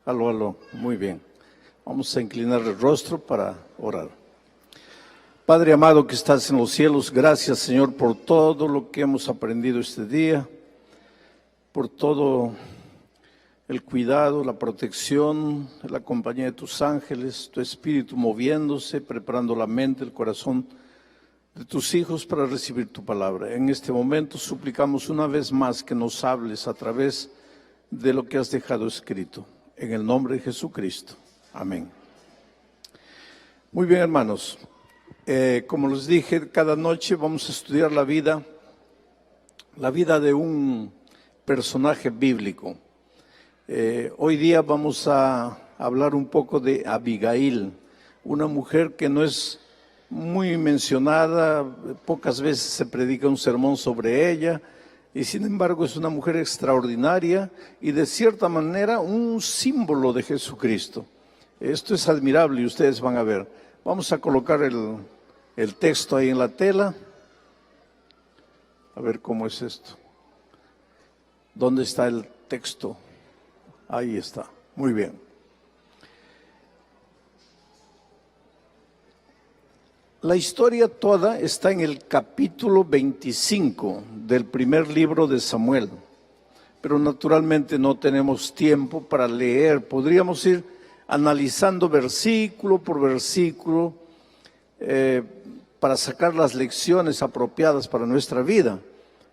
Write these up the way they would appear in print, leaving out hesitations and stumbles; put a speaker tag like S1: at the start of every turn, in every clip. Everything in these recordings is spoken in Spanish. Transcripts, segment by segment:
S1: Aló, aló, muy bien. Vamos a inclinar el rostro para orar. Padre amado que estás en los cielos, gracias Señor por todo lo que hemos aprendido este día, por todo el cuidado, la protección, la compañía de tus ángeles, tu espíritu moviéndose, preparando la mente, el corazón de tus hijos para recibir tu palabra. En este momento suplicamos una vez más que nos hables a través de lo que has dejado escrito. En el nombre de Jesucristo. Amén. Muy bien, hermanos. Como les dije, cada noche vamos a estudiar la vida de un personaje bíblico. Hoy día vamos a hablar un poco de Abigail, una mujer que no es muy mencionada, pocas veces se predica un sermón sobre ella, y sin embargo es una mujer extraordinaria y de cierta manera un símbolo de Jesucristo. Esto es admirable y ustedes van a ver. Vamos a colocar el texto ahí en la tela. A ver cómo es esto. ¿Dónde está el texto? Ahí está. Muy bien. La historia toda está en el capítulo 25 del primer libro de Samuel, pero naturalmente no tenemos tiempo para leer. Podríamos ir analizando versículo por versículo para sacar las lecciones apropiadas para nuestra vida.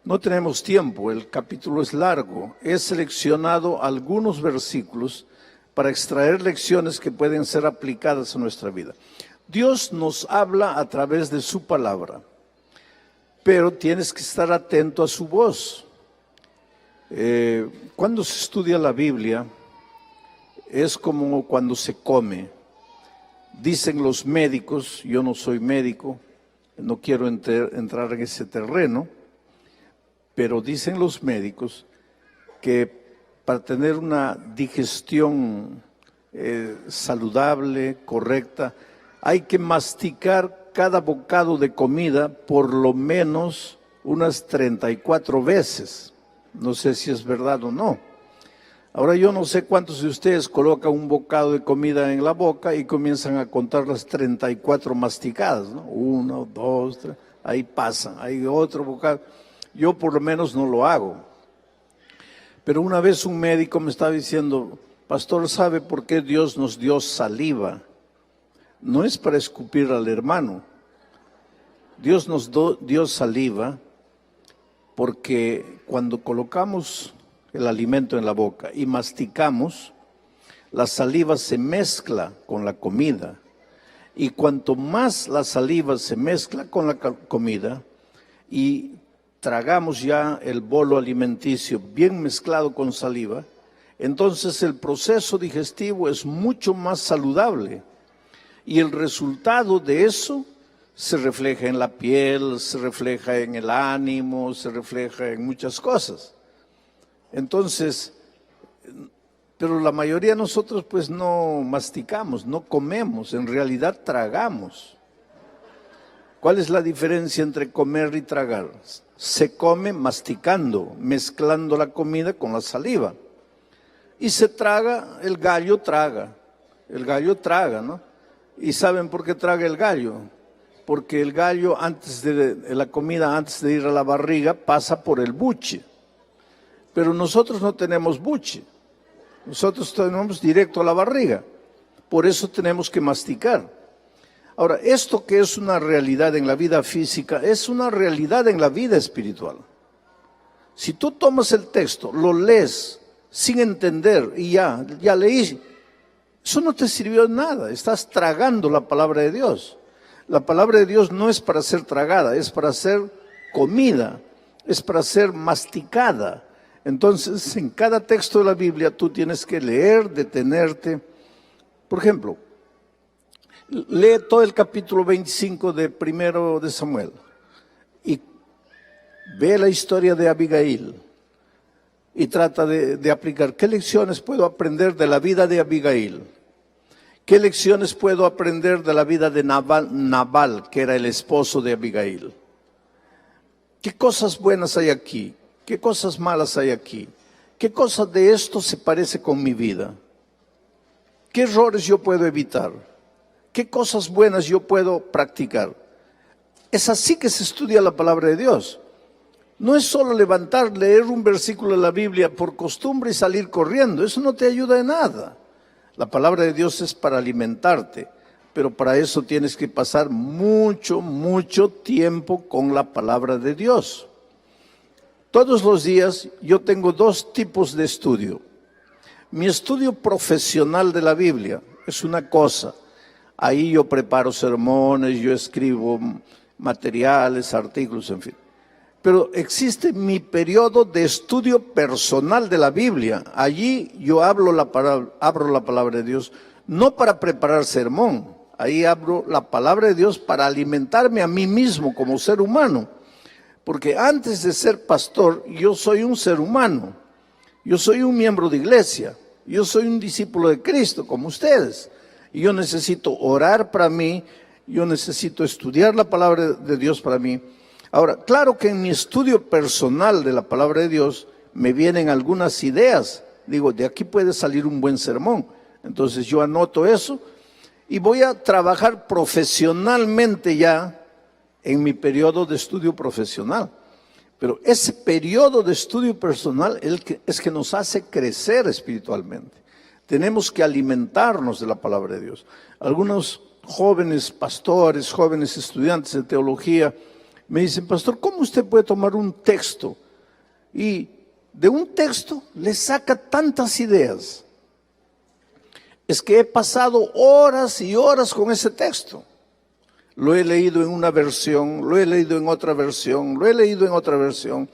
S1: No tenemos tiempo, el capítulo es largo. He seleccionado algunos versículos para extraer lecciones que pueden ser aplicadas a nuestra vida. Dios nos habla a través de su palabra, pero tienes que estar atento a su voz. Cuando se estudia la Biblia, es como cuando se come. Dicen los médicos, yo no soy médico, no quiero entrar en ese terreno, pero dicen los médicos que para tener una digestión saludable, correcta, hay que masticar cada bocado de comida por lo menos unas 34 veces. No sé si es verdad o no. Ahora yo no sé cuántos de ustedes colocan un bocado de comida en la boca y comienzan a contar las 34 masticadas, ¿no? 1, 2, 3, ahí pasan, hay otro bocado. Yo por lo menos no lo hago. Pero una vez un médico me estaba diciendo, pastor, ¿sabe por qué Dios nos dio saliva? No es para escupir al hermano. Dios nos dio saliva porque cuando colocamos el alimento en la boca y masticamos, la saliva se mezcla con la comida. Y cuanto más la saliva se mezcla con la comida y tragamos ya el bolo alimenticio bien mezclado con saliva, entonces el proceso digestivo es mucho más saludable. Y el resultado de eso se refleja en la piel, se refleja en el ánimo, se refleja en muchas cosas. Entonces, pero la mayoría de nosotros pues no masticamos, no comemos, en realidad tragamos. ¿Cuál es la diferencia entre comer y tragar? Se come masticando, mezclando la comida con la saliva. Y se traga, el gallo traga, ¿no? ¿Y saben por qué traga el gallo? Porque el gallo antes de la comida, antes de ir a la barriga, pasa por el buche. Pero nosotros no tenemos buche. Nosotros tenemos directo a la barriga. Por eso tenemos que masticar. Ahora, esto que es una realidad en la vida física, es una realidad en la vida espiritual. Si tú tomas el texto, lo lees sin entender y ya leí, eso no te sirvió de nada, estás tragando la palabra de Dios. La palabra de Dios no es para ser tragada, es para ser comida, es para ser masticada. Entonces, en cada texto de la Biblia tú tienes que leer, detenerte. Por ejemplo, lee todo el capítulo 25 de primero de Samuel y ve la historia de Abigail y trata de aplicar. ¿Qué lecciones puedo aprender de la vida de Abigail? ¿Qué lecciones puedo aprender de la vida de Nabal, que era el esposo de Abigail? ¿Qué cosas buenas hay aquí? ¿Qué cosas malas hay aquí? ¿Qué cosa de esto se parece con mi vida? ¿Qué errores yo puedo evitar? ¿Qué cosas buenas yo puedo practicar? Es así que se estudia la palabra de Dios. No es solo levantar, leer un versículo de la Biblia por costumbre y salir corriendo. Eso no te ayuda de nada. La palabra de Dios es para alimentarte, pero para eso tienes que pasar mucho, mucho tiempo con la palabra de Dios. Todos los días yo tengo dos tipos de estudio. Mi estudio profesional de la Biblia es una cosa. Ahí yo preparo sermones, yo escribo materiales, artículos, en fin. Pero existe mi periodo de estudio personal de la Biblia. Allí yo abro la palabra de Dios, no para preparar sermón. Ahí abro la palabra de Dios para alimentarme a mí mismo como ser humano. Porque antes de ser pastor, yo soy un ser humano. Yo soy un miembro de iglesia. Yo soy un discípulo de Cristo, como ustedes. Y yo necesito orar para mí. Yo necesito estudiar la palabra de Dios para mí. Ahora, claro que en mi estudio personal de la palabra de Dios me vienen algunas ideas. Digo, de aquí puede salir un buen sermón. Entonces yo anoto eso y voy a trabajar profesionalmente ya en mi periodo de estudio profesional. Pero ese periodo de estudio personal es que nos hace crecer espiritualmente. Tenemos que alimentarnos de la palabra de Dios. Algunos jóvenes pastores, jóvenes estudiantes de teología me dicen, pastor, ¿cómo usted puede tomar un texto y de un texto le saca tantas ideas? Es que he pasado horas y horas con ese texto. Lo he leído en una versión, lo he leído en otra versión, lo he leído en otra versión.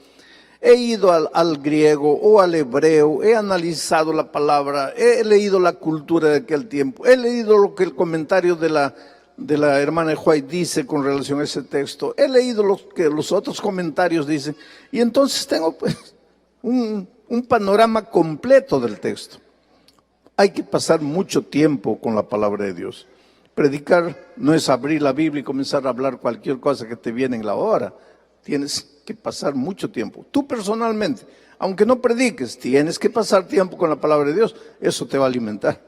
S1: He ido al griego o al hebreo, he analizado la palabra, he leído la cultura de aquel tiempo, he leído lo que el comentario de la hermana White dice con relación a ese texto, he leído lo que los otros comentarios dicen, y entonces tengo pues un panorama completo del texto. Hay que pasar mucho tiempo con la palabra de Dios. Predicar no es abrir la Biblia y comenzar a hablar cualquier cosa que te viene en la hora. Tienes que pasar mucho tiempo. Tú personalmente, aunque no prediques, tienes que pasar tiempo con la palabra de Dios. Eso te va a alimentar.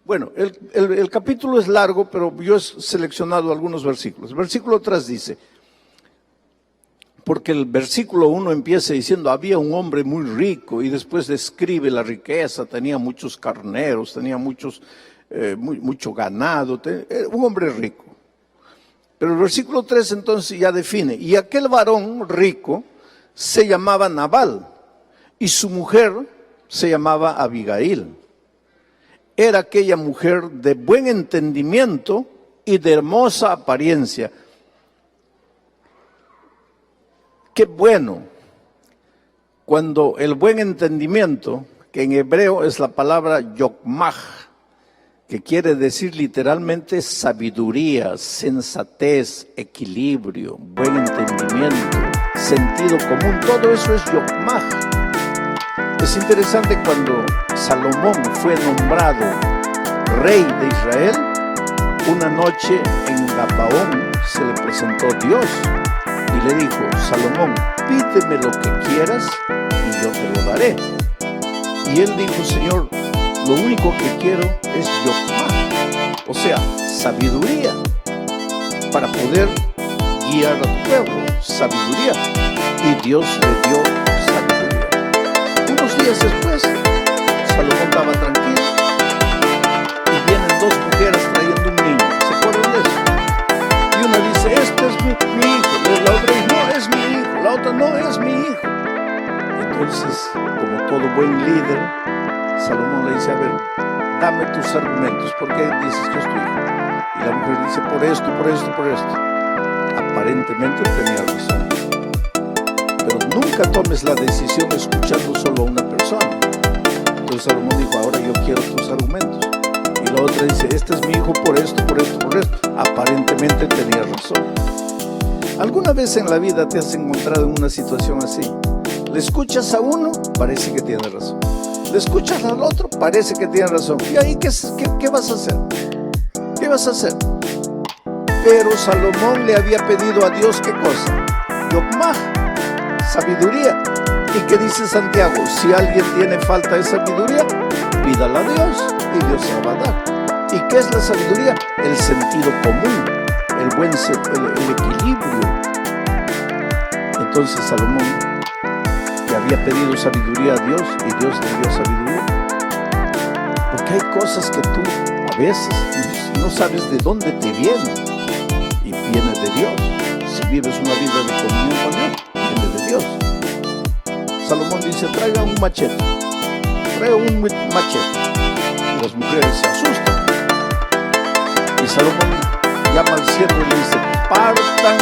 S1: Bueno, el capítulo es largo, pero yo he seleccionado algunos versículos. El versículo 3 dice, porque el versículo 1 empieza diciendo, había un hombre muy rico, y después describe la riqueza, tenía muchos carneros, tenía mucho ganado, un hombre rico. Pero el versículo 3 entonces ya define, y aquel varón rico se llamaba Nabal, y su mujer se llamaba Abigail. Era aquella mujer de buen entendimiento y de hermosa apariencia. Qué bueno cuando el buen entendimiento, que en hebreo es la palabra yokmah, que quiere decir literalmente sabiduría, sensatez, equilibrio, buen entendimiento, sentido común, todo eso es yokmah. Es interesante cuando Salomón fue nombrado rey de Israel, una noche en Gabaón se le presentó Dios y le dijo, Salomón, pídeme lo que quieras y yo te lo daré. Y él dijo, Señor, lo único que quiero es yokmah, o sea, sabiduría, para poder guiar a tu pueblo, sabiduría. Y Dios le dio sabiduría. Unos días después, Salomón estaba tranquilo y vienen dos mujeres trayendo un niño. ¿Se acuerdan de eso? Y una dice, este es mi hijo. Y la otra dice, no es mi hijo. La otra, no es mi hijo. Entonces, como todo buen líder, Salomón le dice, a ver, dame tus argumentos. ¿Por qué dices que es tu hijo? Y la mujer dice, por esto, por esto, por esto. Aparentemente tenía razón. Pero nunca tomes la decisión escuchando solo a una persona. Entonces Salomón dijo, ahora yo quiero tus argumentos. Y la otra dice, este es mi hijo por esto, por esto, por esto. Aparentemente tenía razón. ¿Alguna vez en la vida te has encontrado en una situación así? Le escuchas a uno, parece que tiene razón. Le escuchas al otro, parece que tiene razón. ¿Y ahí qué vas a hacer? ¿Qué vas a hacer? Pero Salomón le había pedido a Dios, ¿qué cosa? Yokmah, sabiduría. ¿Y qué dice Santiago? Si alguien tiene falta de sabiduría, pídala a Dios y Dios se la va a dar. ¿Y qué es la sabiduría? El sentido común, el equilibrio. Entonces Salomón, que había pedido sabiduría a Dios y Dios le dio sabiduría. Porque hay cosas que tú a veces no sabes de dónde te vienen y viene de Dios. Si vives una vida de comunión con Dios, viene de Dios. Salomón dice, traiga un machete. Traiga un machete. Y las mujeres se asustan. Y Salomón llama al siervo y le dice, partan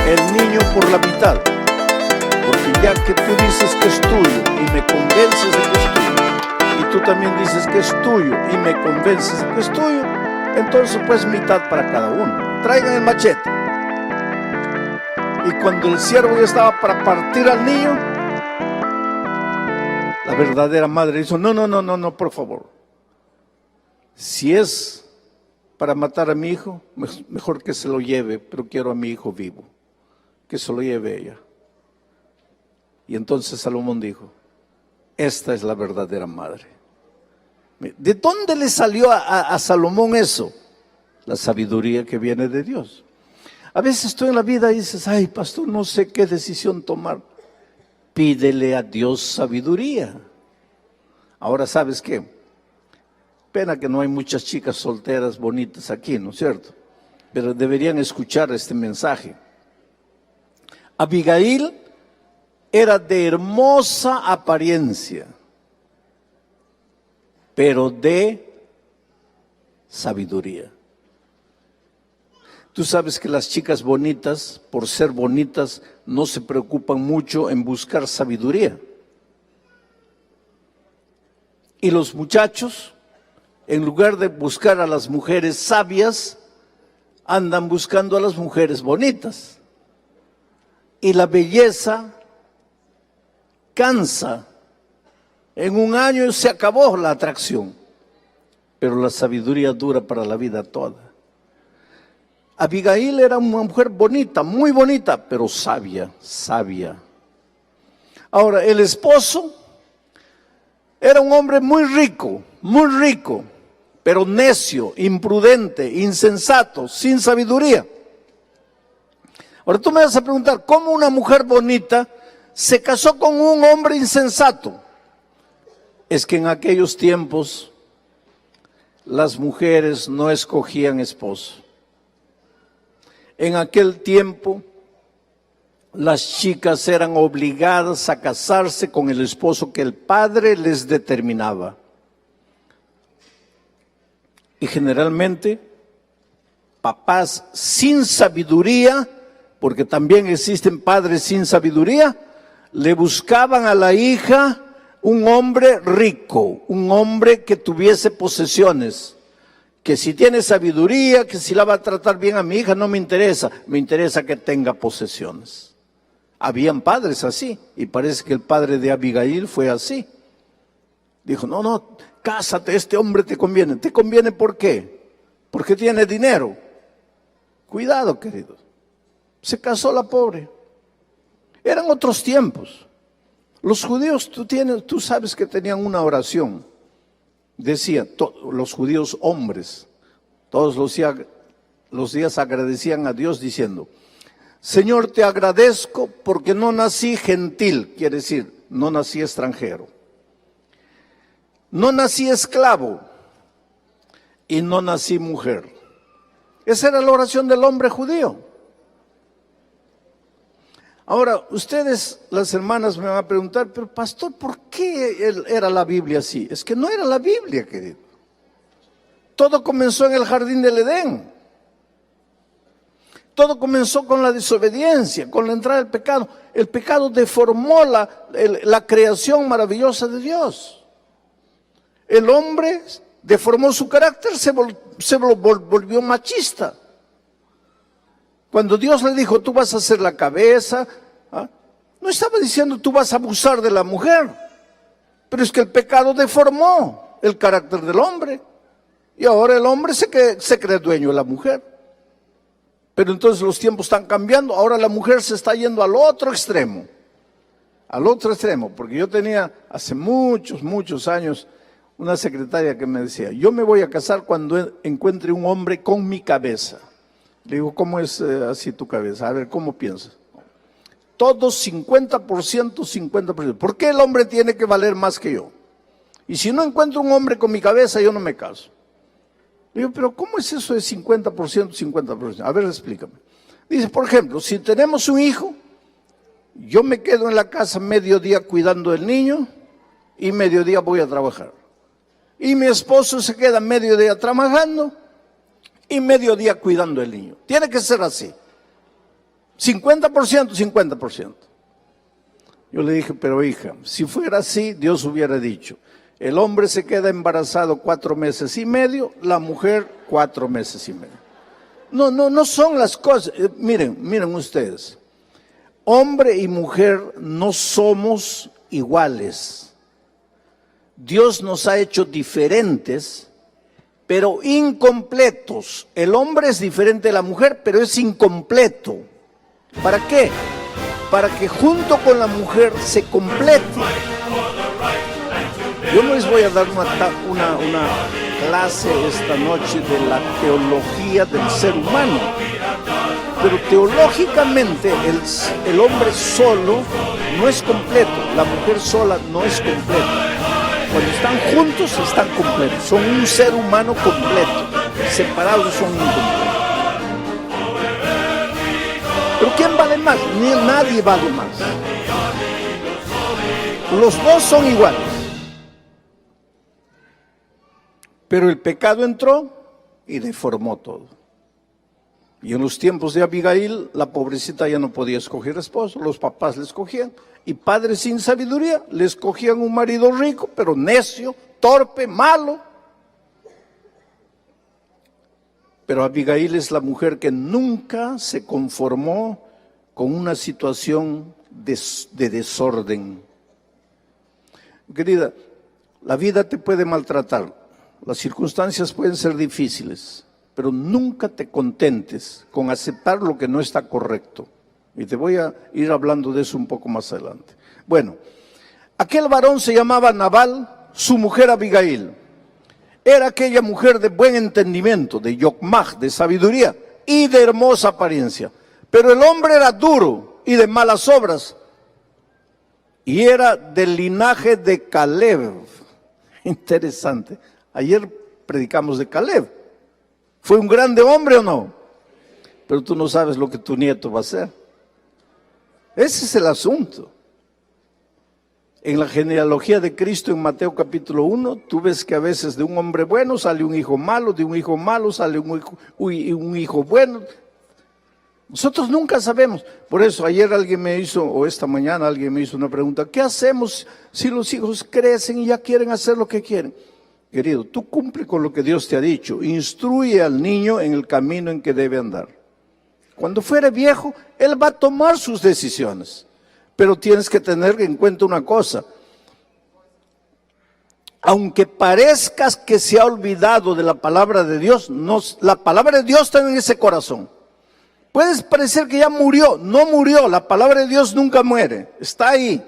S1: el niño por la mitad. Porque ya que tú dices que es tuyo y me convences de que es tuyo, y tú también dices que es tuyo y me convences de que es tuyo, entonces pues mitad para cada uno. Traigan el machete. Y cuando el siervo ya estaba para partir al niño, la verdadera madre dijo, no, por favor. Si es para matar a mi hijo, mejor que se lo lleve, pero quiero a mi hijo vivo. Que se lo lleve ella. Y entonces Salomón dijo, esta es la verdadera madre. ¿De dónde le salió a Salomón eso? La sabiduría que viene de Dios. A veces tú en la vida dices, ay, pastor, no sé qué decisión tomar. Pídele a Dios sabiduría. Ahora, ¿sabes qué? Pena que no hay muchas chicas solteras bonitas aquí, ¿no es cierto? Pero deberían escuchar este mensaje. Abigail era de hermosa apariencia, pero de sabiduría. Tú sabes que las chicas bonitas, por ser bonitas, no se preocupan mucho en buscar sabiduría. Y los muchachos, en lugar de buscar a las mujeres sabias, andan buscando a las mujeres bonitas. Y la belleza cansa. En un año se acabó la atracción, pero la sabiduría dura para la vida toda. Abigail era una mujer bonita, muy bonita, pero sabia. Ahora, el esposo era un hombre muy rico, pero necio, imprudente, insensato, sin sabiduría. Ahora tú me vas a preguntar, ¿cómo una mujer bonita se casó con un hombre insensato? Es que en aquellos tiempos las mujeres no escogían esposo. En aquel tiempo las chicas eran obligadas a casarse con el esposo que el padre les determinaba. Y generalmente papás sin sabiduría, porque también existen padres sin sabiduría, le buscaban a la hija un hombre rico, un hombre que tuviese posesiones, que si tiene sabiduría, que si la va a tratar bien a mi hija, no me interesa, me interesa que tenga posesiones. Habían padres así, y parece que el padre de Abigail fue así. Dijo, no, cásate, este hombre te conviene. ¿Te conviene por qué? Porque tiene dinero. Cuidado, queridos. Se casó la pobre. Eran otros tiempos. Los judíos, tú sabes que tenían una oración. Decía, los judíos hombres, todos los días agradecían a Dios diciendo, Señor, te agradezco porque no nací gentil, quiere decir, no nací extranjero. No nací esclavo y no nací mujer. Esa era la oración del hombre judío. Ahora, ustedes, las hermanas, me van a preguntar, pero pastor, ¿por qué era la Biblia así? Es que no era la Biblia, querido. Todo comenzó en el jardín del Edén. Todo comenzó con la desobediencia, con la entrada del pecado. El pecado deformó la creación maravillosa de Dios. El hombre deformó su carácter, se volvió machista. Cuando Dios le dijo, tú vas a ser la cabeza, no estaba diciendo tú vas a abusar de la mujer, pero es que el pecado deformó el carácter del hombre. Y ahora el hombre se cree dueño de la mujer. Pero entonces los tiempos están cambiando, ahora la mujer se está yendo al otro extremo. al otro extremo, porque yo tenía hace muchos años una secretaria que me decía, yo me voy a casar cuando encuentre un hombre con mi cabeza. Le digo, ¿cómo es así tu cabeza? A ver, ¿cómo piensas? Todos 50%, 50%. ¿Por qué el hombre tiene que valer más que yo? Y si no encuentro un hombre con mi cabeza, yo no me caso. Le digo, pero ¿cómo es eso de 50%, 50%? A ver, explícame. Dice, por ejemplo, si tenemos un hijo, yo me quedo en la casa mediodía cuidando del niño y mediodía voy a trabajar. Y mi esposo se queda mediodía trabajando y mediodía cuidando del niño. Tiene que ser así. 50%, 50%. Yo le dije, pero hija, si fuera así, Dios hubiera dicho, el hombre se queda embarazado 4 meses y medio, la mujer 4 meses y medio. No son las cosas. Miren ustedes. Hombre y mujer no somos iguales. Dios nos ha hecho diferentes, pero incompletos. El hombre es diferente de la mujer, pero es incompleto. ¿Para qué? Para que junto con la mujer se complete. Yo no les voy a dar una clase esta noche de la teología del ser humano, pero teológicamente el hombre solo no es completo, la mujer sola no es completa. Cuando están juntos están completos, son un ser humano completo, separados son incompletos. ¿Pero quién vale más? Nadie vale más. Los dos son iguales. Pero el pecado entró y deformó todo. Y en los tiempos de Abigail, la pobrecita ya no podía escoger esposo, los papás le escogían. Y padres sin sabiduría le escogían un marido rico, pero necio, torpe, malo. Pero Abigail es la mujer que nunca se conformó con una situación de desorden. Querida, la vida te puede maltratar, las circunstancias pueden ser difíciles, pero nunca te contentes con aceptar lo que no está correcto. Y te voy a ir hablando de eso un poco más adelante. Bueno, aquel varón se llamaba Nabal, su mujer Abigail. Era aquella mujer de buen entendimiento, de yokmaj, de sabiduría y de hermosa apariencia. Pero el hombre era duro y de malas obras. Y era del linaje de Caleb. Interesante. Ayer predicamos de Caleb. ¿Fue un grande hombre o no? Pero tú no sabes lo que tu nieto va a ser. Ese es el asunto. En la genealogía de Cristo en Mateo capítulo 1, tú ves que a veces de un hombre bueno sale un hijo malo, de un hijo malo sale un hijo bueno. Nosotros nunca sabemos. Por eso ayer alguien me hizo, o esta mañana alguien me hizo una pregunta, ¿qué hacemos si los hijos crecen y ya quieren hacer lo que quieren? Querido, tú cumple con lo que Dios te ha dicho, instruye al niño en el camino en que debe andar. Cuando fuere viejo, él va a tomar sus decisiones. Pero tienes que tener en cuenta una cosa. Aunque parezcas que se ha olvidado de la palabra de Dios, no, la palabra de Dios está en ese corazón. Puedes parecer que ya murió, no murió, la palabra de Dios nunca muere, está ahí.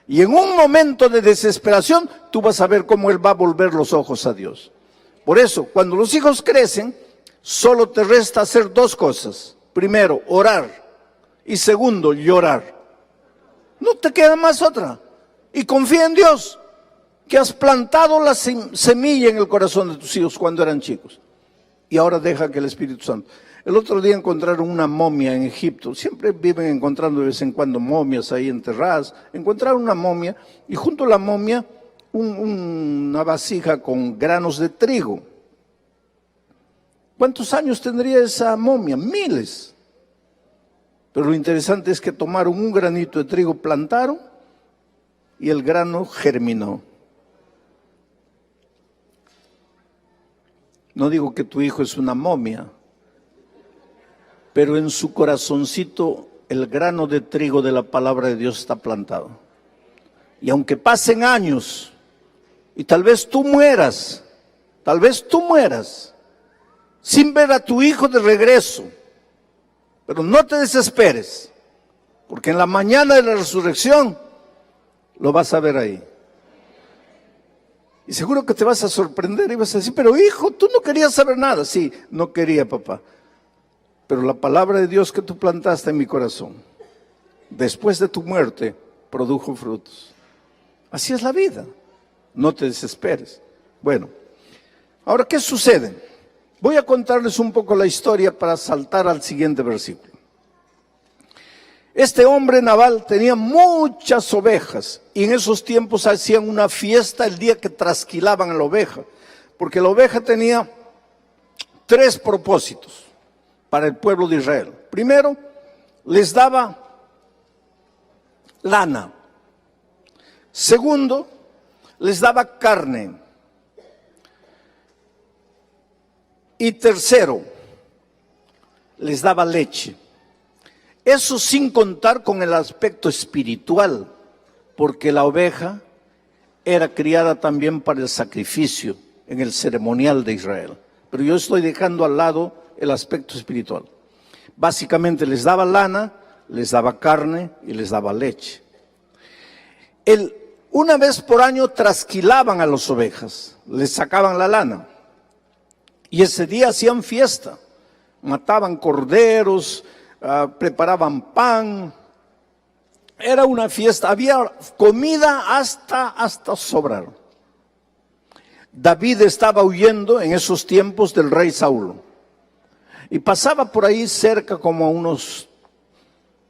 S1: Y en un momento de desesperación, tú vas a ver cómo Él va a volver los ojos a Dios. Por eso, cuando los hijos crecen, solo te resta hacer 2 cosas. Primero, orar. Y segundo, llorar. No te queda más otra. Y confía en Dios, que has plantado la semilla en el corazón de tus hijos cuando eran chicos. Y ahora deja que el Espíritu Santo. El otro día encontraron una momia en Egipto. Siempre viven encontrando de vez en cuando momias ahí enterradas. Encontraron una momia y junto a la momia una vasija con granos de trigo. ¿Cuántos años tendría esa momia? Miles. Pero lo interesante es que tomaron un granito de trigo, plantaron y el grano germinó. No digo que tu hijo es una momia, pero en su corazoncito el grano de trigo de la palabra de Dios está plantado. Y aunque pasen años y tal vez tú mueras sin ver a tu hijo de regreso, pero no te desesperes, porque en la mañana de la resurrección Lo vas a ver ahí. Y seguro que te vas a sorprender y vas a decir, pero hijo, tú no querías saber nada. Sí, no quería, papá. Pero la palabra de Dios que tú plantaste en mi corazón, después de tu muerte, produjo frutos. Así es la vida. No te desesperes. Bueno, ahora, ¿qué sucede? Voy a contarles un poco la historia para saltar al siguiente versículo. Este hombre Nabal tenía muchas ovejas y en esos tiempos hacían una fiesta el día que trasquilaban a la oveja, porque la oveja tenía 3 propósitos para el pueblo de Israel. Primero, les daba lana. Segundo, les daba carne. Y tercero, les daba leche. Eso sin contar con el aspecto espiritual, porque la oveja era criada también para el sacrificio en el ceremonial de Israel. Pero yo estoy dejando al lado el aspecto espiritual. Básicamente les daba lana, les daba carne y les daba leche. Una vez por año trasquilaban a las ovejas, les sacaban la lana. Y ese día hacían fiesta, mataban corderos, preparaban pan, era una fiesta, había comida hasta sobrar. David estaba huyendo en esos tiempos del rey Saúl y pasaba por ahí cerca como a unos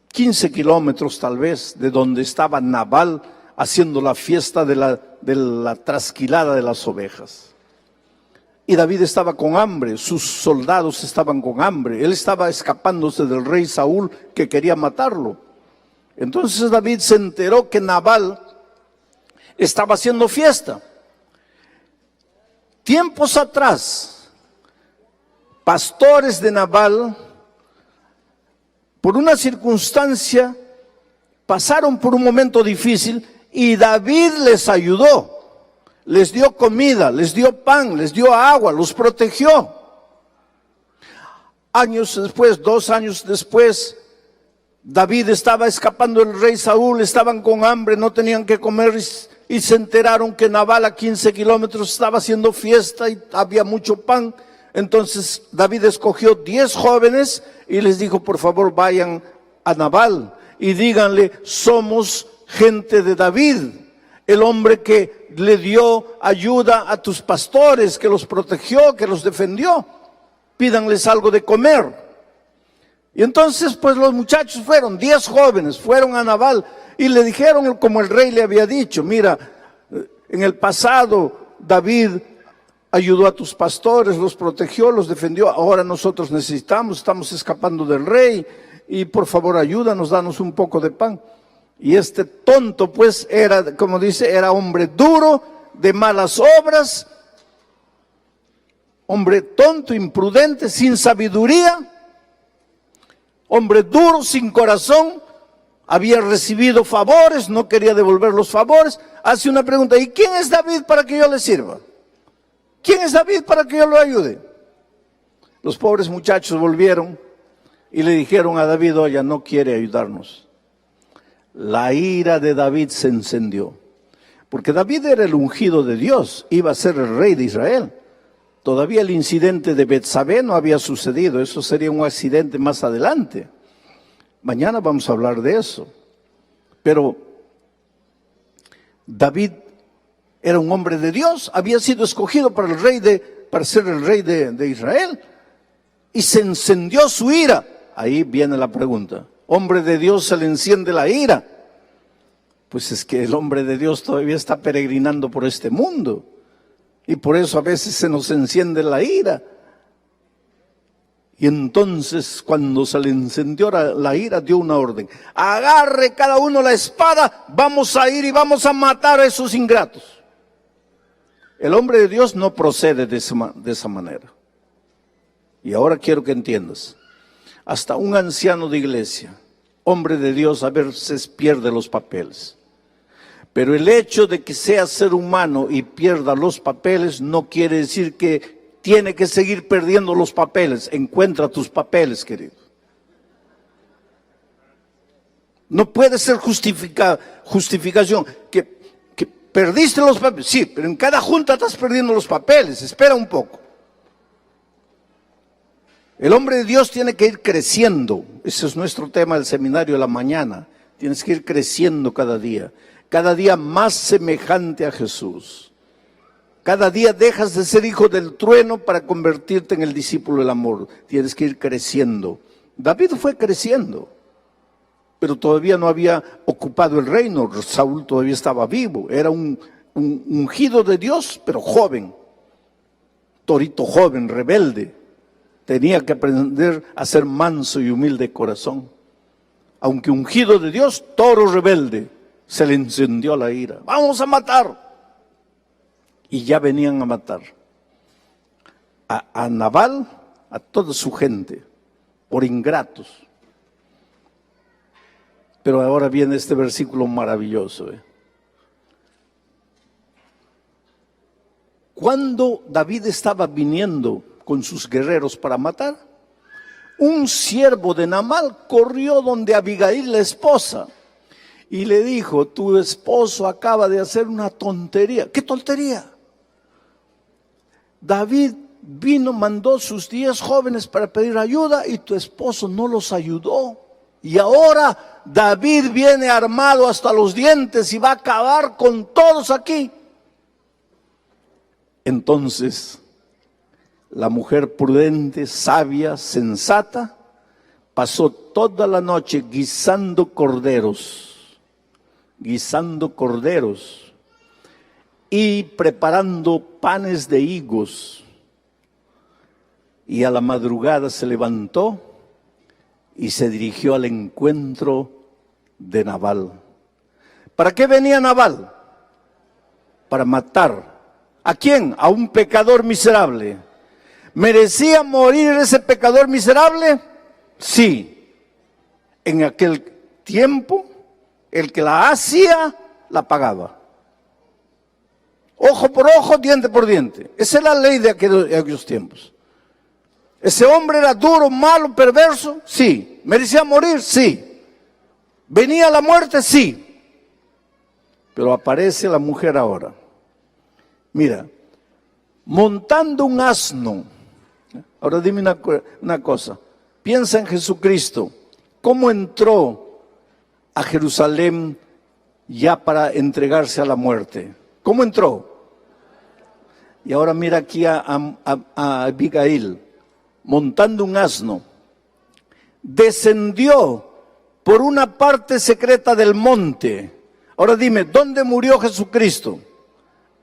S1: 15 kilómetros tal vez de donde estaba Nabal haciendo la fiesta de la trasquilada de las ovejas. Y David estaba con hambre, sus soldados estaban con hambre, él estaba escapándose del rey Saúl que quería matarlo. Entonces David se enteró que Nabal estaba haciendo fiesta. Tiempos atrás, pastores de Nabal, por una circunstancia, pasaron por un momento difícil y David les ayudó. Les dio comida, les dio pan, les dio agua, los protegió. Años después, 2 años después, David estaba escapando del rey Saúl, estaban con hambre, no tenían que comer y se enteraron que Nabal a 15 kilómetros estaba haciendo fiesta y había mucho pan. Entonces David escogió 10 jóvenes y les dijo, por favor vayan a Nabal y díganle, somos gente de David, el hombre que le dio ayuda a tus pastores, que los protegió, que los defendió. Pídanles algo de comer. Y entonces pues los muchachos fueron, 10 jóvenes, fueron a Nabal y le dijeron como el rey le había dicho, mira, en el pasado David ayudó a tus pastores, los protegió, los defendió, ahora nosotros estamos escapando del rey y por favor ayúdanos, danos un poco de pan. Y este tonto pues era, como dice, era hombre duro, de malas obras, hombre tonto, imprudente, sin sabiduría, hombre duro, sin corazón, había recibido favores, no quería devolver los favores. Hace una pregunta, ¿y quién es David para que yo le sirva? ¿Quién es David para que yo lo ayude? Los pobres muchachos volvieron y le dijeron a David, oye, no quiere ayudarnos. La ira de David se encendió, porque David era el ungido de Dios, iba a ser el rey de Israel. Todavía el incidente de Betsabé no había sucedido, eso sería un accidente más adelante. Mañana vamos a hablar de eso. Pero David era un hombre de Dios, había sido escogido para ser el rey de Israel, y se encendió su ira. Ahí viene la pregunta. Hombre de Dios se le enciende la ira. Pues es que el hombre de Dios todavía está peregrinando por este mundo. Y por eso a veces se nos enciende la ira. Y entonces cuando se le encendió la ira, dio una orden. Agarre cada uno la espada, vamos a ir y vamos a matar a esos ingratos. El hombre de Dios no procede de esa manera. Y ahora quiero que entiendas. Hasta un anciano de iglesia, hombre de Dios, a veces pierde los papeles. Pero el hecho de que sea ser humano y pierda los papeles no quiere decir que tiene que seguir perdiendo los papeles. Encuentra tus papeles, querido. No puede ser justificación. Que perdiste los papeles. Sí, pero en cada junta estás perdiendo los papeles. Espera un poco. El hombre de Dios tiene que ir creciendo. Ese es nuestro tema del seminario de la mañana. Tienes que ir creciendo cada día más semejante a Jesús. Cada día dejas de ser hijo del trueno para convertirte en el discípulo del amor. Tienes que ir creciendo. David fue creciendo, pero todavía no había ocupado el reino. Saúl todavía estaba vivo. Era un ungido de Dios, pero joven. Torito joven, rebelde. Tenía que aprender a ser manso y humilde de corazón. Aunque ungido de Dios, toro rebelde, se le encendió la ira. ¡Vamos a matar! Y ya venían a matar a Nabal, a toda su gente, por ingratos. Pero ahora viene este versículo maravilloso. Cuando David estaba viniendo con sus guerreros para matar, un siervo de Nabal corrió donde Abigail, la esposa, y le dijo: tu esposo acaba de hacer una tontería. ¿Qué tontería? David vino, mandó sus 10 jóvenes para pedir ayuda y tu esposo no los ayudó. Y ahora David viene armado hasta los dientes y va a acabar con todos aquí. Entonces, la mujer prudente, sabia, sensata, pasó toda la noche guisando corderos y preparando panes de higos. Y a la madrugada se levantó y se dirigió al encuentro de Nabal. ¿Para qué venía Nabal? Para matar. ¿A quién? A un pecador miserable. ¿Merecía morir ese pecador miserable? Sí. En aquel tiempo, el que la hacía, la pagaba. Ojo por ojo, diente por diente. Esa es la ley de aquellos tiempos. ¿Ese hombre era duro, malo, perverso? Sí. ¿Merecía morir? Sí. ¿Venía la muerte? Sí. Pero aparece la mujer ahora. Mira, montando un asno. Ahora dime una cosa. Piensa en Jesucristo. ¿Cómo entró a Jerusalén ya para entregarse a la muerte? ¿Cómo entró? Y ahora mira aquí a Abigail, montando un asno. Descendió por una parte secreta del monte. Ahora dime, ¿dónde murió Jesucristo?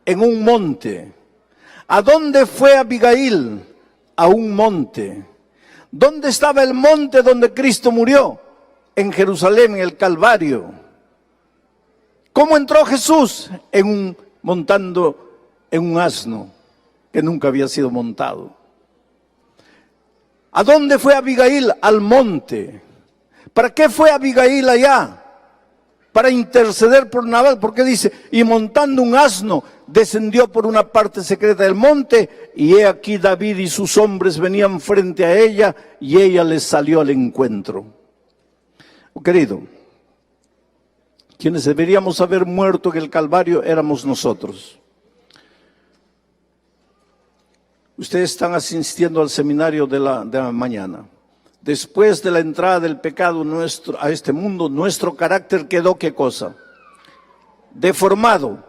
S1: En un monte. ¿A dónde fue Abigail? A un monte. ¿Dónde estaba el monte donde Cristo murió? En Jerusalén, en el Calvario. ¿Cómo entró Jesús? Montando en un asno que nunca había sido montado. ¿A dónde fue Abigail? Al monte. ¿Para qué fue Abigail allá? Para interceder por Nabal, porque dice, y montando un asno, descendió por una parte secreta del monte, y he aquí David y sus hombres venían frente a ella, y ella les salió al encuentro. Oh, querido, quienes deberíamos haber muerto en el Calvario éramos nosotros. Ustedes están asistiendo al seminario de la mañana. Después de la entrada del pecado a este mundo, nuestro carácter quedó, ¿qué cosa? Deformado,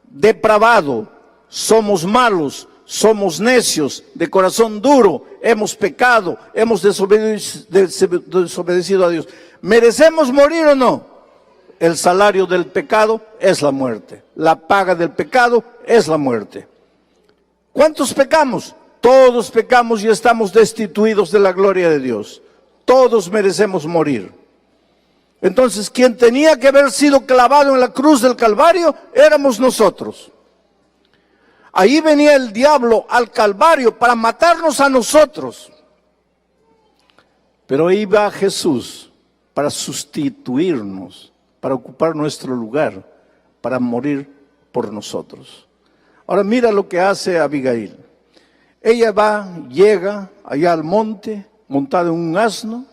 S1: depravado, somos malos, somos necios, de corazón duro, hemos pecado, hemos desobedecido a Dios. ¿Merecemos morir o no? El salario del pecado es la muerte. La paga del pecado es la muerte. ¿Cuántos pecamos? Todos pecamos y estamos destituidos de la gloria de Dios. Todos merecemos morir. Entonces, quien tenía que haber sido clavado en la cruz del Calvario, éramos nosotros. Ahí venía el diablo al Calvario para matarnos a nosotros. Pero iba Jesús para sustituirnos, para ocupar nuestro lugar, para morir por nosotros. Ahora mira lo que hace Abigail. Ella llega allá al monte, montada en un asno,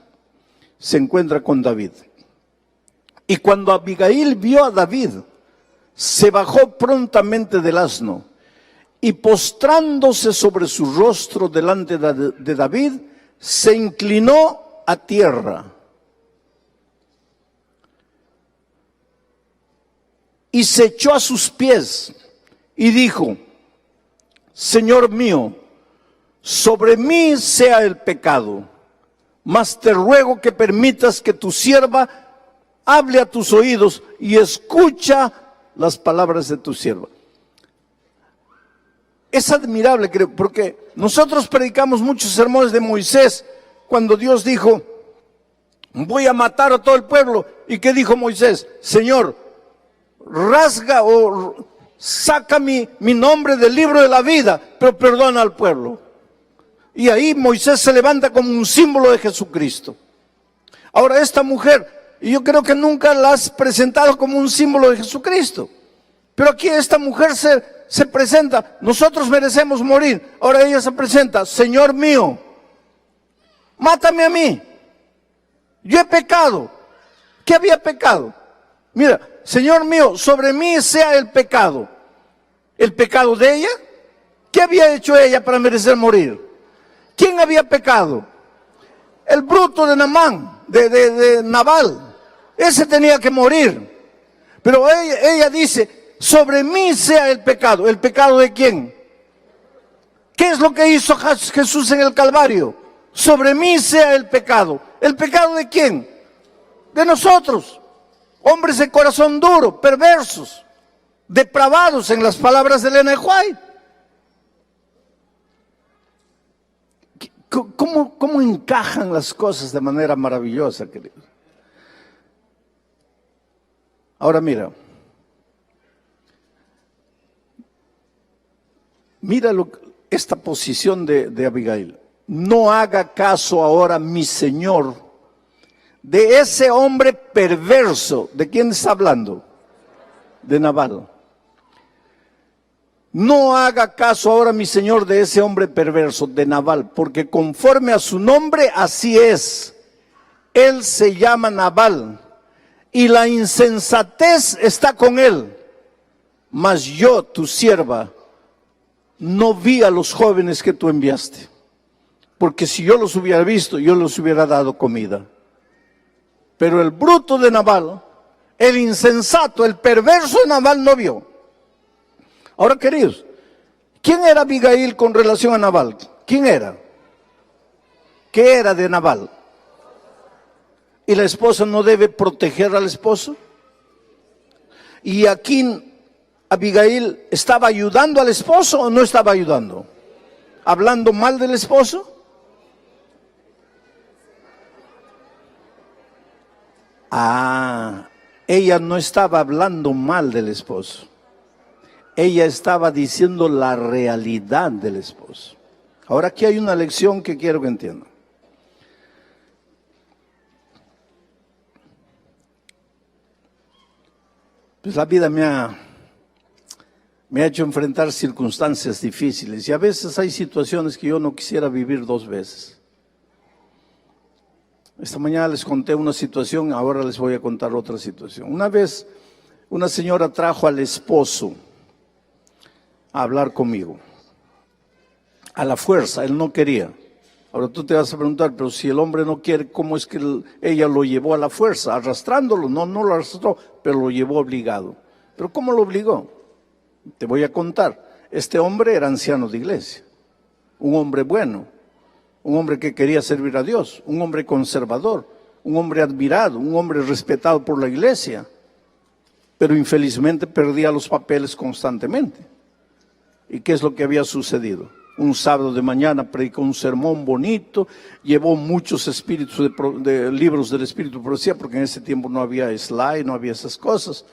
S1: se encuentra con David. Y cuando Abigail vio a David, se bajó prontamente del asno y postrándose sobre su rostro delante de David, se inclinó a tierra. Y se echó a sus pies y dijo: Señor mío, sobre mí sea el pecado, mas te ruego que permitas que tu sierva hable a tus oídos y escucha las palabras de tu sierva. Es admirable, creo, porque nosotros predicamos muchos sermones de Moisés cuando Dios dijo: voy a matar a todo el pueblo. ¿Y qué dijo Moisés? Señor, rasga o saca mi nombre del libro de la vida, pero perdona al pueblo. Y ahí Moisés se levanta como un símbolo de Jesucristo. Ahora esta mujer, yo creo que nunca la has presentado como un símbolo de Jesucristo, pero aquí esta mujer se presenta: nosotros merecemos morir. Ahora ella se presenta: Señor mío, mátame a mí, yo he pecado. ¿Qué había pecado? Mira, Señor mío, sobre mí sea el pecado. ¿El pecado de ella? ¿Qué había hecho ella para merecer morir? ¿Quién había pecado? El bruto de Naamán, de Nabal. Ese tenía que morir. Pero ella dice: sobre mí sea el pecado. ¿El pecado de quién? ¿Qué es lo que hizo Jesús en el Calvario? Sobre mí sea el pecado. ¿El pecado de quién? De nosotros. Hombres de corazón duro, perversos, depravados, en las palabras de Elena White. ¿Cómo encajan las cosas de manera maravillosa, queridos? Ahora mira esta posición de Abigail. No haga caso ahora, mi señor, de ese hombre perverso. ¿De quién está hablando? De Nabal. No haga caso ahora, mi señor, de ese hombre perverso, de Nabal, porque conforme a su nombre, así es. Él se llama Nabal, y la insensatez está con él. Mas yo, tu sierva, no vi a los jóvenes que tú enviaste, porque si yo los hubiera visto, yo les hubiera dado comida. Pero el bruto de Nabal, el insensato, el perverso de Nabal no vio. Ahora, queridos, ¿quién era Abigail con relación a Nabal? ¿Quién era? ¿Qué era de Nabal? ¿Y la esposa no debe proteger al esposo? Y aquí Abigail, ¿estaba ayudando al esposo o no estaba ayudando? ¿Hablando mal del esposo? Ella no estaba hablando mal del esposo. Ella estaba diciendo la realidad del esposo. Ahora aquí hay una lección que quiero que entiendan. Pues la vida me ha hecho enfrentar circunstancias difíciles, y a veces hay situaciones que yo no quisiera vivir dos veces. Esta mañana les conté una situación, ahora les voy a contar otra situación. Una vez una señora trajo al esposo a hablar conmigo, a la fuerza. Él no quería. Ahora tú te vas a preguntar: pero si el hombre no quiere, ¿cómo es que ella lo llevó a la fuerza? Arrastrándolo. No lo arrastró, pero lo llevó obligado. ¿Pero cómo lo obligó? Te voy a contar. Este hombre era anciano de iglesia, un hombre bueno, un hombre que quería servir a Dios, un hombre conservador, un hombre admirado, un hombre respetado por la iglesia, pero infelizmente perdía los papeles constantemente. ¿Y qué es lo que había sucedido? Un sábado de mañana predicó un sermón bonito, llevó muchos espíritus de libros del espíritu de profecía, porque en ese tiempo no había slide, no había esas cosas.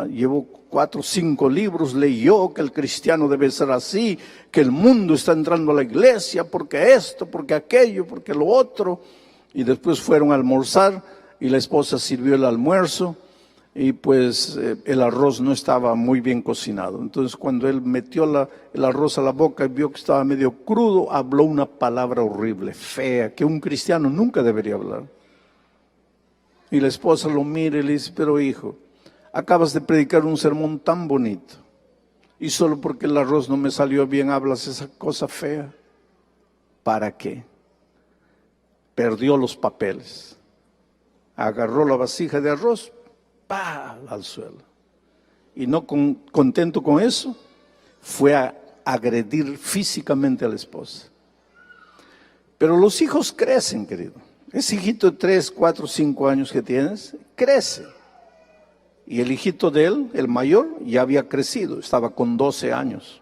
S1: Llevó 4 o 5 libros, leyó que el cristiano debe ser así, que el mundo está entrando a la iglesia, porque esto, porque aquello, porque lo otro. Y después fueron a almorzar y la esposa sirvió el almuerzo, y pues el arroz no estaba muy bien cocinado. Entonces cuando él metió el arroz a la boca y vio que estaba medio crudo, habló una palabra horrible, fea, que un cristiano nunca debería hablar. Y la esposa lo mira y le dice, pero hijo, acabas de predicar un sermón tan bonito y solo porque el arroz no me salió bien hablas esa cosa fea. ¿Para qué? Perdió los papeles. Agarró la vasija de arroz, ¡pah!, al suelo. Y no contento con eso, fue a agredir físicamente a la esposa. Pero los hijos crecen, querido. Ese hijito de 3, 4, 5 años que tienes, crece. Y el hijito de él, el mayor, ya había crecido, estaba con 12 años.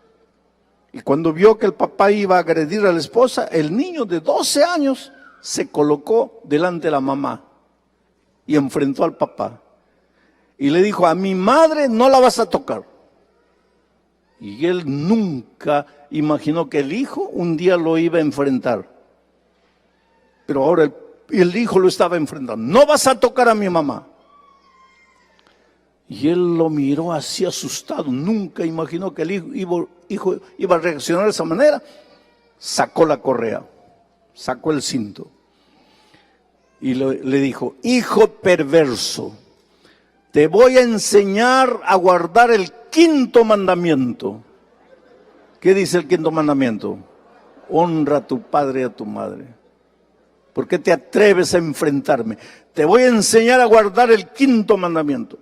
S1: Y cuando vio que el papá iba a agredir a la esposa, el niño de 12 años se colocó delante de la mamá y enfrentó al papá. Y le dijo, a mi madre no la vas a tocar. Y él nunca imaginó que el hijo un día lo iba a enfrentar. Pero ahora el hijo lo estaba enfrentando. No vas a tocar a mi mamá. Y él lo miró así asustado. Nunca imaginó que el hijo iba a reaccionar de esa manera. Sacó la correa, sacó el cinto. Y le dijo, hijo perverso, te voy a enseñar a guardar el 5.º mandamiento. ¿Qué dice el 5.º mandamiento? Honra a tu padre y a tu madre. ¿Por qué te atreves a enfrentarme? Te voy a enseñar a guardar el 5.º mandamiento.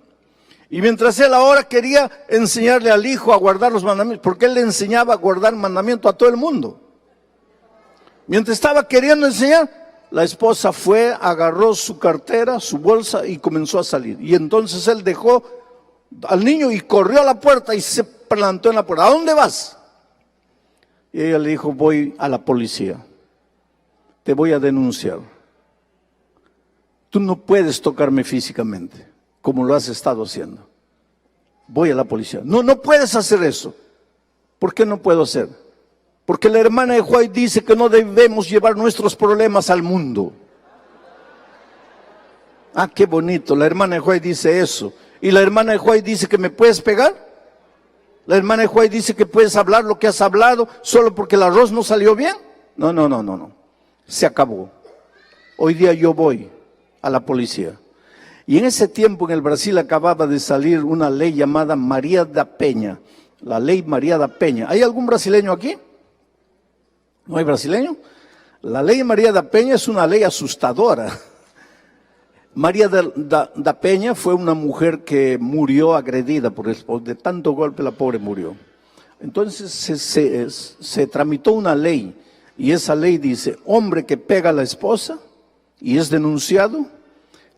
S1: Y mientras él ahora quería enseñarle al hijo a guardar los mandamientos, porque él le enseñaba a guardar mandamientos a todo el mundo. Mientras estaba queriendo enseñar, la esposa fue, agarró su cartera, su bolsa y comenzó a salir. Y entonces él dejó al niño y corrió a la puerta y se plantó en la puerta. ¿A dónde vas? Y ella le dijo, voy a la policía. Te voy a denunciar. Tú no puedes tocarme físicamente, como lo has estado haciendo. Voy a la policía. No, no puedes hacer eso. ¿Por qué no puedo hacer? Porque la hermana de White dice que no debemos llevar nuestros problemas al mundo. Ah, qué bonito. La hermana de White dice eso. Y la hermana de White dice que me puedes pegar. La hermana de White dice que puedes hablar lo que has hablado solo porque el arroz no salió bien. No, no, no, no, no. Se acabó. Hoy día yo voy a la policía. Y en ese tiempo en el Brasil acababa de salir una ley llamada María da Penha. La ley María da Penha. ¿Hay algún brasileño aquí? ¿No hay brasileño? La ley María da Penha es una ley asustadora. María da Penha fue una mujer que murió agredida por de tanto golpe, la pobre murió. Entonces se tramitó una ley y esa ley dice, hombre que pega a la esposa y es denunciado,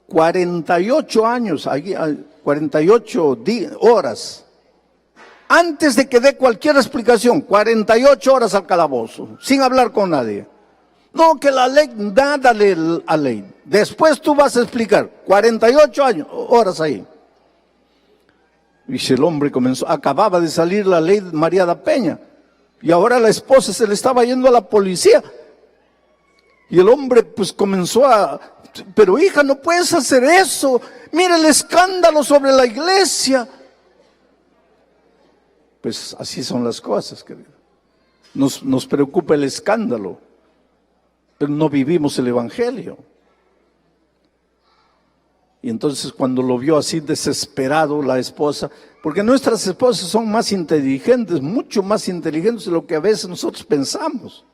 S1: 48 años, 48 horas, antes de que dé cualquier explicación, 48 horas al calabozo, sin hablar con nadie. No, que la ley, nada a ley. Después tú vas a explicar, 48 horas ahí. Y el hombre acababa de salir la ley de María da Penha, y ahora la esposa se le estaba yendo a la policía. Y el hombre pues comenzó pero hija, no puedes hacer eso. Mira el escándalo sobre la iglesia. Pues así son las cosas, querido. Nos preocupa el escándalo, pero no vivimos el evangelio. Y entonces cuando lo vio así desesperado la esposa, porque nuestras esposas son más inteligentes, mucho más inteligentes de lo que a veces nosotros pensamos.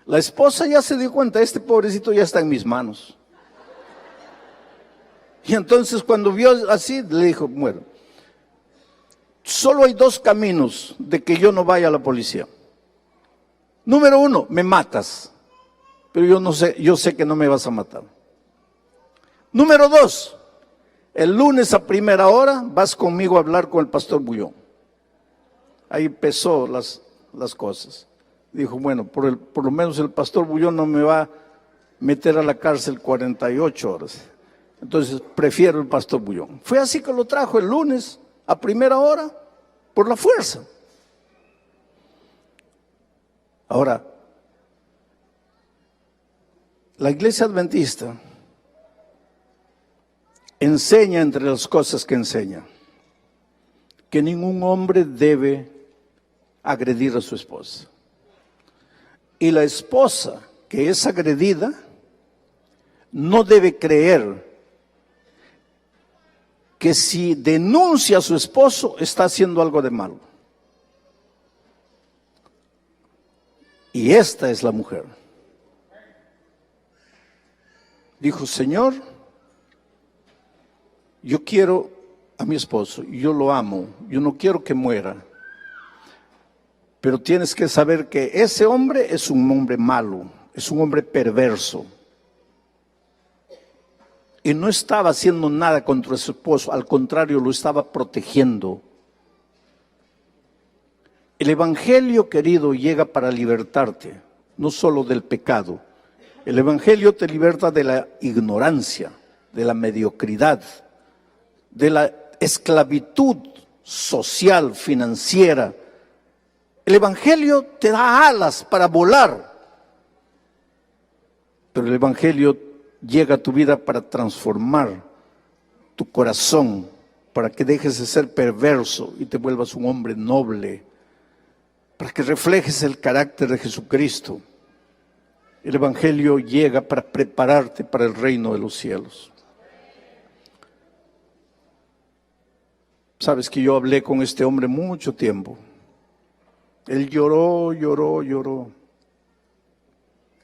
S1: La esposa ya se dio cuenta, este pobrecito ya está en mis manos. Y entonces cuando vio así, le dijo, bueno, solo hay 2 caminos de que yo no vaya a la policía. Número 1, me matas, pero yo sé que no me vas a matar. Número 2, el lunes a primera hora vas conmigo a hablar con el pastor Bullón. Ahí empezó las cosas. Dijo, bueno, por lo menos el pastor Bullón no me va a meter a la cárcel 48 horas. Entonces prefiero el pastor Bullón. Fue así que lo trajo el lunes a primera hora por la fuerza. Ahora, la iglesia adventista enseña entre las cosas que enseña que ningún hombre debe agredir a su esposa. Y la esposa que es agredida no debe creer que si denuncia a su esposo está haciendo algo de malo. Y esta es la mujer. Dijo: Señor, yo quiero a mi esposo, yo lo amo, yo no quiero que muera. Pero tienes que saber que ese hombre es un hombre malo, es un hombre perverso. Y no estaba haciendo nada contra su esposo, al contrario, lo estaba protegiendo. El Evangelio, querido, llega para libertarte, no solo del pecado. El Evangelio te liberta de la ignorancia, de la mediocridad, de la esclavitud social, financiera. El Evangelio te da alas para volar, pero el Evangelio llega a tu vida para transformar tu corazón, para que dejes de ser perverso y te vuelvas un hombre noble, para que reflejes el carácter de Jesucristo. El Evangelio llega para prepararte para el reino de los cielos. Sabes que yo hablé con este hombre mucho tiempo. Él lloró, lloró, lloró.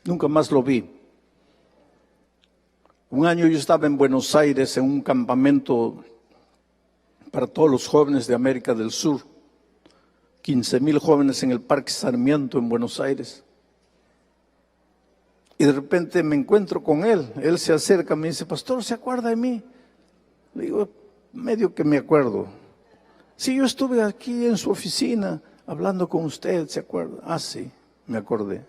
S1: Nunca más lo vi. Un año yo estaba en Buenos Aires en un campamento para todos los jóvenes de América del Sur. 15,000 jóvenes en el Parque Sarmiento en Buenos Aires. Y de repente me encuentro con él. Él se acerca, me dice: pastor, ¿se acuerda de mí? Le digo: medio que me acuerdo. Sí, yo estuve aquí en su oficina hablando con usted, ¿se acuerda? Ah, sí, me acordé.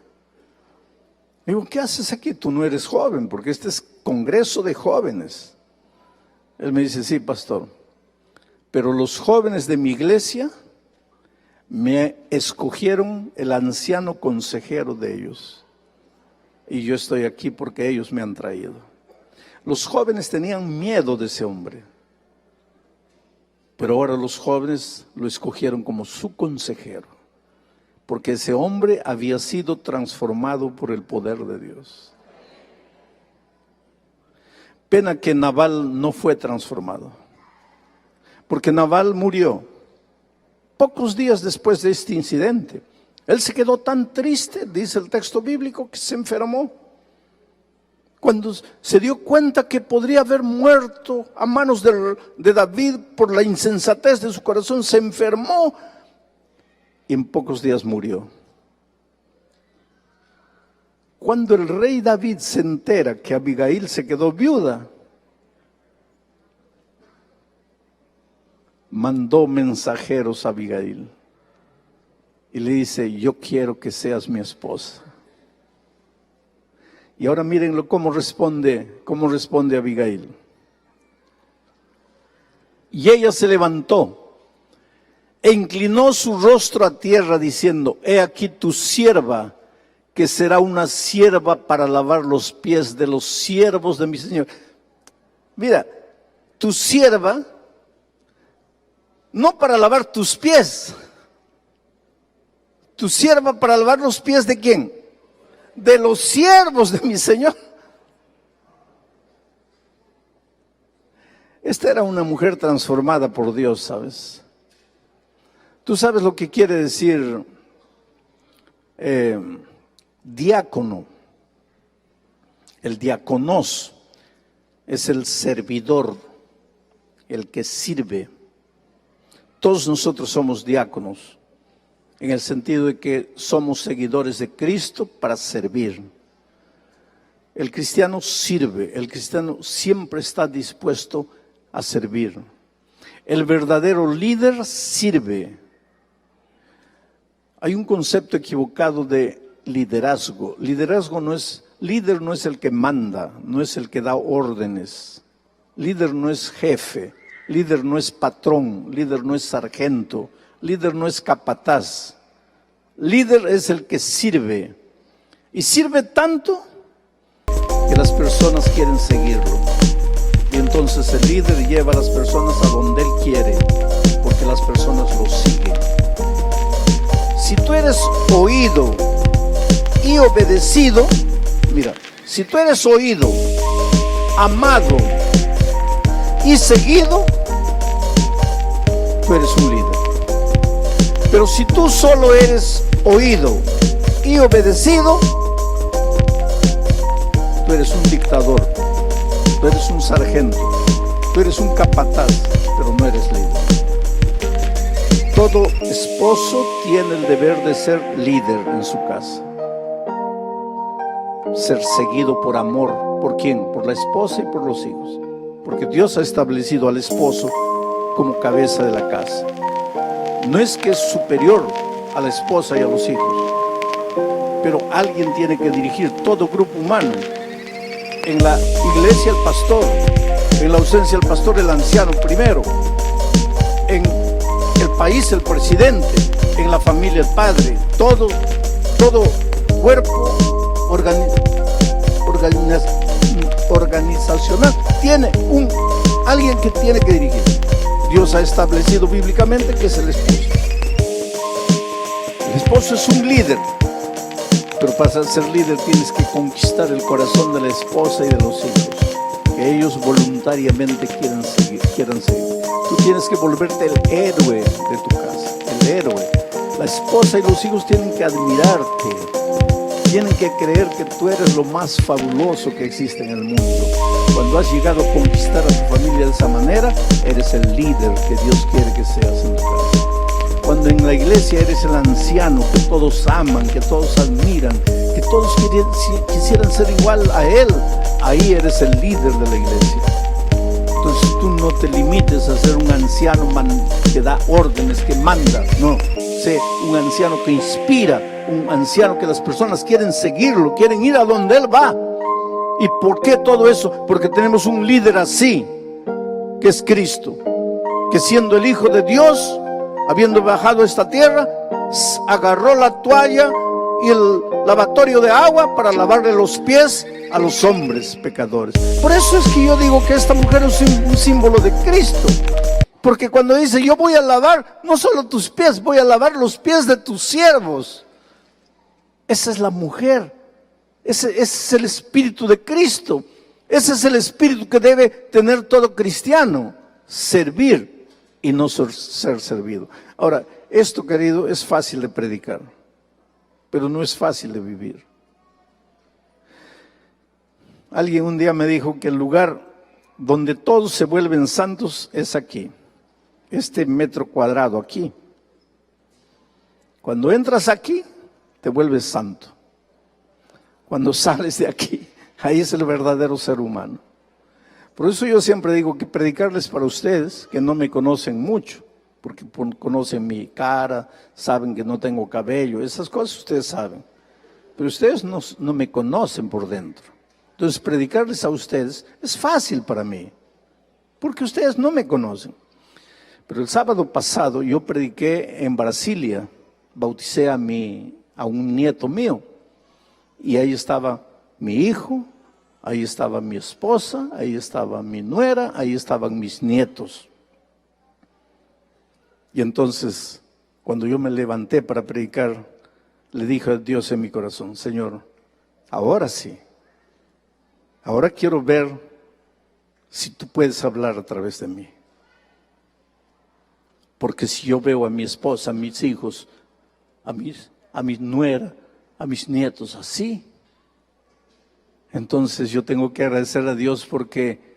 S1: Le digo: ¿qué haces aquí? Tú no eres joven, porque este es congreso de jóvenes. Él me dice: sí, pastor, pero los jóvenes de mi iglesia me escogieron el anciano consejero de ellos. Y yo estoy aquí porque ellos me han traído. Los jóvenes tenían miedo de ese hombre. Pero ahora los jóvenes lo escogieron como su consejero, porque ese hombre había sido transformado por el poder de Dios. Pena que Nabal no fue transformado, porque Nabal murió pocos días después de este incidente. Él se quedó tan triste, dice el texto bíblico, que se enfermó. Cuando se dio cuenta que podría haber muerto a manos de David por la insensatez de su corazón, se enfermó y en pocos días murió. Cuando el rey David se entera que Abigail se quedó viuda, mandó mensajeros a Abigail y le dice: yo quiero que seas mi esposa. Y ahora mírenlo cómo responde Abigail. Y ella se levantó e inclinó su rostro a tierra diciendo: he aquí tu sierva, que será una sierva para lavar los pies de los siervos de mi Señor. Mira, tu sierva, no para lavar tus pies, tu sierva para lavar los pies ¿de quién? De los siervos de mi Señor. Esta era una mujer transformada por Dios, ¿sabes? Tú sabes lo que quiere decir diácono. El diáconos es el servidor, el que sirve. Todos nosotros somos diáconos, en el sentido de que somos seguidores de Cristo para servir. El cristiano sirve, el cristiano siempre está dispuesto a servir. El verdadero líder sirve. Hay un concepto equivocado de liderazgo. Líder no es el que manda, no es el que da órdenes. Líder no es jefe, líder no es patrón, líder no es sargento, líder no es capataz. Líder es el que sirve. Y sirve tanto que las personas quieren seguirlo. Y entonces el líder lleva a las personas a donde él quiere, porque las personas lo siguen. Si tú eres oído y obedecido, mira, si tú eres oído, amado y seguido, tú eres un líder. Pero si tú solo eres oído y obedecido, tú eres un dictador, tú eres un sargento, tú eres un capataz, pero no eres líder. Todo esposo tiene el deber de ser líder en su casa. Ser seguido por amor. ¿Por quién? Por la esposa y por los hijos. Porque Dios ha establecido al esposo como cabeza de la casa. No es que es superior a la esposa y a los hijos, pero alguien tiene que dirigir todo grupo humano. En la iglesia el pastor, en la ausencia del pastor el anciano primero, en el país el presidente, en la familia el padre. Todo cuerpo organizacional tiene alguien que tiene que dirigir. Dios ha establecido bíblicamente que es el esposo. El esposo es un líder, pero para ser líder tienes que conquistar el corazón de la esposa y de los hijos, que ellos voluntariamente quieran seguir. Tú tienes que volverte el héroe de tu casa, el héroe. La esposa y los hijos tienen que admirarte, tienen que creer que tú eres lo más fabuloso que existe en el mundo. Cuando has llegado a conquistar a tu familia de esa manera, eres el líder que Dios quiere que seas en tu casa. Cuando en la iglesia eres el anciano que todos aman, que todos admiran, que todos quisieran ser igual a él, ahí eres el líder de la iglesia. Entonces tú no te limites a ser un anciano que da órdenes, que manda. No, sé un anciano que inspira, un anciano que las personas quieren seguirlo, quieren ir a donde él va. ¿Y por qué todo eso? Porque tenemos un líder así, que es Cristo, que siendo el Hijo de Dios, habiendo bajado a esta tierra, agarró la toalla y el lavatorio de agua para lavarle los pies a los hombres pecadores. Por eso es que yo digo que esta mujer es un símbolo de Cristo. Porque cuando dice, yo voy a lavar no solo tus pies, voy a lavar los pies de tus siervos. Esa es la mujer. Ese es el espíritu de Cristo. Ese es el espíritu que debe tener todo cristiano. Servir y no ser servido. Ahora, esto, querido, es fácil de predicar, pero no es fácil de vivir. Alguien un día me dijo que el lugar donde todos se vuelven santos es aquí. Este metro cuadrado aquí. Cuando entras aquí, te vuelves santo. Cuando sales de aquí, ahí es el verdadero ser humano. Por eso yo siempre digo que predicarles para ustedes, que no me conocen mucho, porque conocen mi cara, saben que no tengo cabello, esas cosas ustedes saben. Pero ustedes no me conocen por dentro. Entonces predicarles a ustedes es fácil para mí, porque ustedes no me conocen. Pero el sábado pasado yo prediqué en Brasilia, bauticé a un nieto mío, y ahí estaba mi hijo, ahí estaba mi esposa, ahí estaba mi nuera, ahí estaban mis nietos. Y entonces, cuando yo me levanté para predicar, le dije a Dios en mi corazón, Señor, ahora sí, ahora quiero ver si tú puedes hablar a través de mí. Porque si yo veo a mi esposa, a mis hijos, a mi nuera, a mis nietos así, entonces yo tengo que agradecer a Dios porque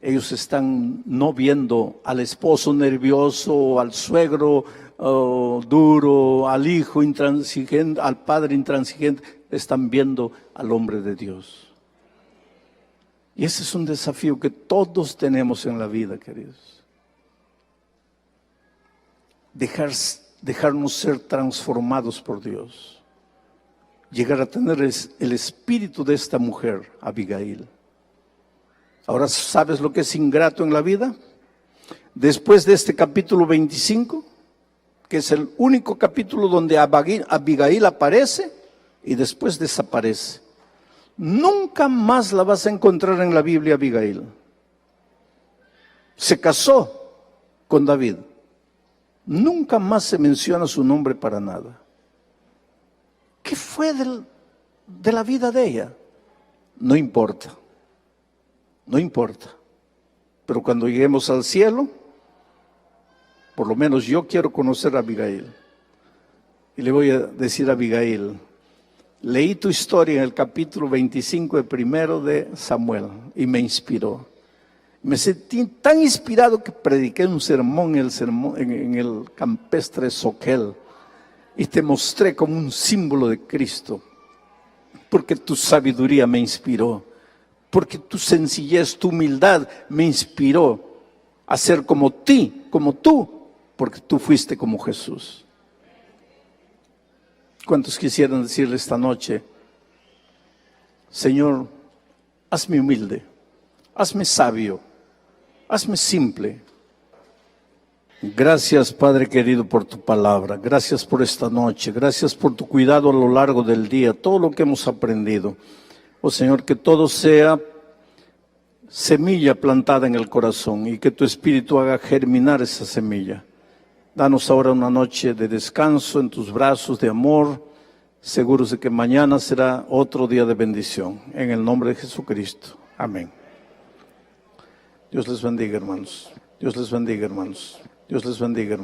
S1: ellos están no viendo al esposo nervioso, al suegro duro, al hijo intransigente, al padre intransigente, están viendo al hombre de Dios. Y ese es un desafío que todos tenemos en la vida, queridos. Dejarnos ser transformados por Dios. Llegar a tener el espíritu de esta mujer, Abigail. Ahora, ¿sabes lo que es ingrato en la vida? Después de este capítulo 25, que es el único capítulo donde Abigail aparece y después desaparece. Nunca más la vas a encontrar en la Biblia, Abigail. Se casó con David. Nunca más se menciona su nombre para nada. ¿Qué fue de la vida de ella? No importa. No importa. Pero cuando lleguemos al cielo, por lo menos yo quiero conocer a Abigail. Y le voy a decir a Abigail, leí tu historia en el capítulo 25 de primero de Samuel y me inspiró. Me sentí tan inspirado que prediqué un sermón en el campestre Soquel y te mostré como un símbolo de Cristo, porque tu sabiduría me inspiró, porque tu sencillez, tu humildad me inspiró a ser como tú, porque tú fuiste como Jesús. ¿Cuántos quisieran decirle esta noche, Señor, hazme humilde, hazme sabio, hazme simple? Gracias, Padre querido, por tu palabra. Gracias por esta noche. Gracias por tu cuidado a lo largo del día, todo lo que hemos aprendido. Oh Señor, que todo sea semilla plantada en el corazón y que tu Espíritu haga germinar esa semilla. Danos ahora una noche de descanso en tus brazos de amor, seguros de que mañana será otro día de bendición. En el nombre de Jesucristo. Amén. Dios les bendiga, hermanos. Dios les bendiga, hermanos. Dios les bendiga, hermanos.